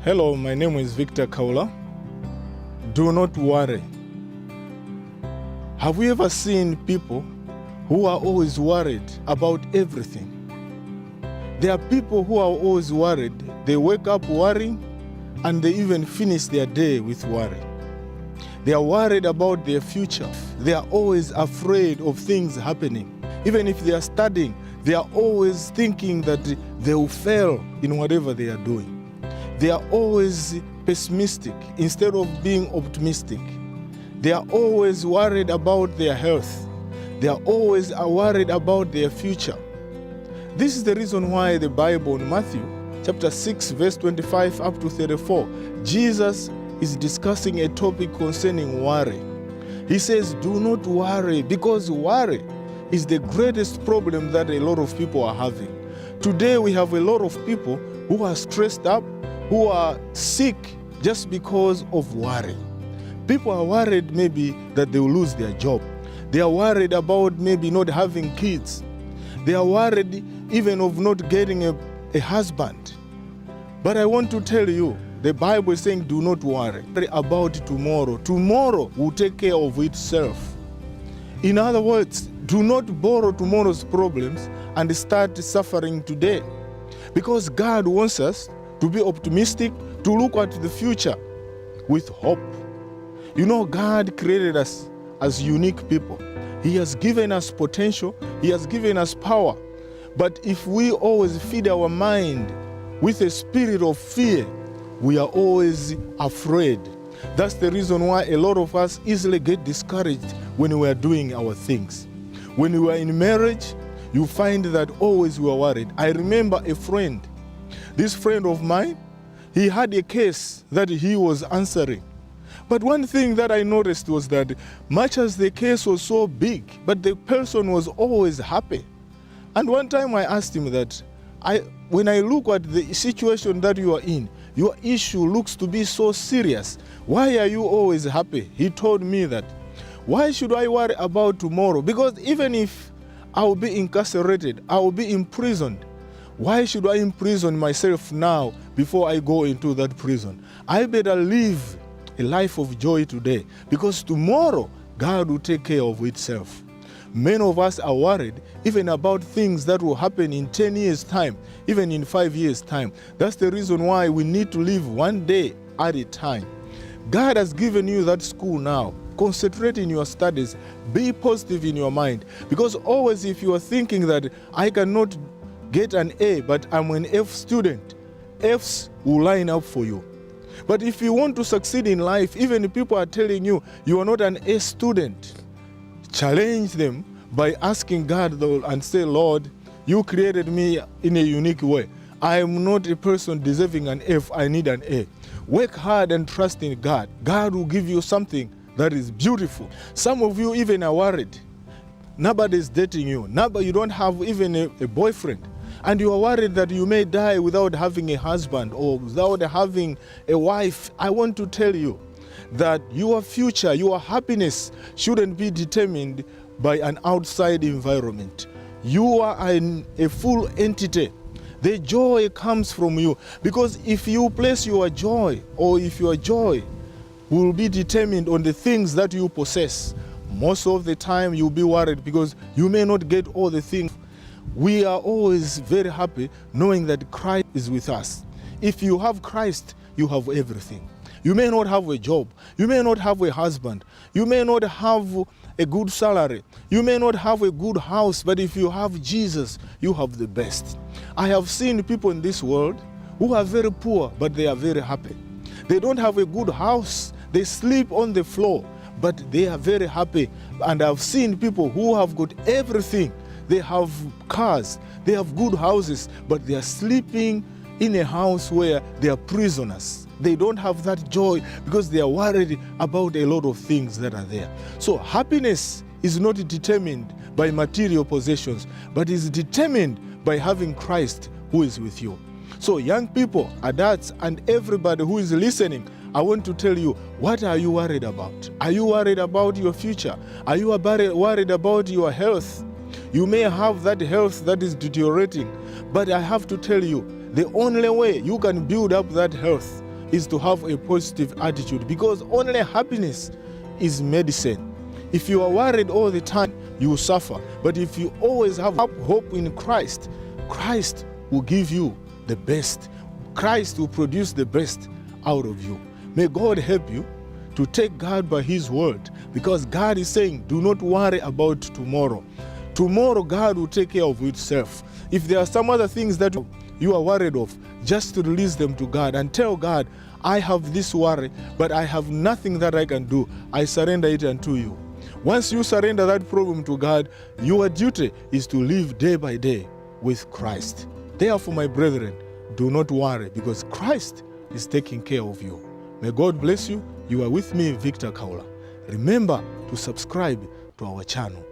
Hello, my name is Victor Khaula. Do not worry. Have you ever seen people who are always worried about everything? There are people who are always worried. They wake up worrying and they even finish their day with worry. They are worried about their future. They are always afraid of things happening. Even if they are studying, they are always thinking that they will fail in whatever they are doing. They are always pessimistic instead of being optimistic. They are always worried about their health. They are always worried about their future. This is the reason why the Bible in Matthew chapter 6 verse 25 up to 34, Jesus is discussing a topic concerning worry. He says, do not worry, because worry is the greatest problem that a lot of people are having. Today we have a lot of people who are stressed up, who are sick just because of worry. People are worried maybe that they will lose their job. They are worried about maybe not having kids. They are worried even of not getting a husband. But I want to tell you, the Bible is saying, do not worry about tomorrow. Tomorrow will take care of itself. In other words, do not borrow tomorrow's problems and start suffering today. Because God wants us to be optimistic, to look at the future with hope. You know, God created us as unique people. He has given us potential. He has given us power. But if we always feed our mind with a spirit of fear, we are always afraid. That's the reason why a lot of us easily get discouraged when we are doing our things. When we are in marriage, you find that always we are worried. I remember a friend. This friend of mine, he had a case that he was answering. But one thing that I noticed was that much as the case was so big, but the person was always happy. And one time I asked him that, when I look at the situation that you are in, your issue looks to be so serious. Why are you always happy? He told me that, why should I worry about tomorrow? Because even if I will be incarcerated, I will be imprisoned. Why should I imprison myself now before I go into that prison? I better live a life of joy today, because tomorrow God will take care of itself. Many of us are worried even about things that will happen in 10 years' time, even in 5 years' time. That's the reason why we need to live one day at a time. God has given you that school now. Concentrate in your studies. Be positive in your mind. Because always if you are thinking that I cannot get an A, but I'm an F student, Fs will line up for you. But if you want to succeed in life, even if people are telling you you are not an A student, challenge them by asking God and say, Lord, you created me in a unique way. I am not a person deserving an F, I need an A. Work hard and trust in God. God will give you something that is beautiful. Some of you even are worried. Nobody is dating you. You don't have even a boyfriend. And you are worried that you may die without having a husband or without having a wife. I want to tell you that your future, your happiness shouldn't be determined by an outside environment. You are a full entity. The joy comes from you. Because if you place your joy, or if your joy will be determined on the things that you possess, most of the time you'll be worried because you may not get all the things. We are always very happy knowing that Christ is with us. If you have Christ, you have everything. You may not have a job. You may not have a husband. You may not have a good salary. You may not have a good house, but if you have Jesus, you have the best. I have seen people in this world who are very poor, but they are very happy. They don't have a good house. They sleep on the floor, but they are very happy. And I've seen people who have got everything. They have cars, they have good houses, but they are sleeping in a house where they are prisoners. They don't have that joy because they are worried about a lot of things that are there. So happiness is not determined by material possessions, but is determined by having Christ who is with you. So young people, adults, and everybody who is listening, I want to tell you, what are you worried about? Are you worried about your future? Are you worried about your health? You may have that health that is deteriorating, but I have to tell you, the only way you can build up that health is to have a positive attitude, because only happiness is medicine. If you are worried all the time, you will suffer. But if you always have hope in Christ, Christ will give you the best. Christ will produce the best out of you. May God help you to take God by His word, because God is saying, do not worry about tomorrow. Tomorrow, God will take care of itself. If there are some other things that you are worried of, just to release them to God and tell God, I have this worry, but I have nothing that I can do. I surrender it unto you. Once you surrender that problem to God, your duty is to live day by day with Christ. Therefore, my brethren, do not worry, because Christ is taking care of you. May God bless you. You are with me, Victor Khaula. Remember to subscribe to our channel.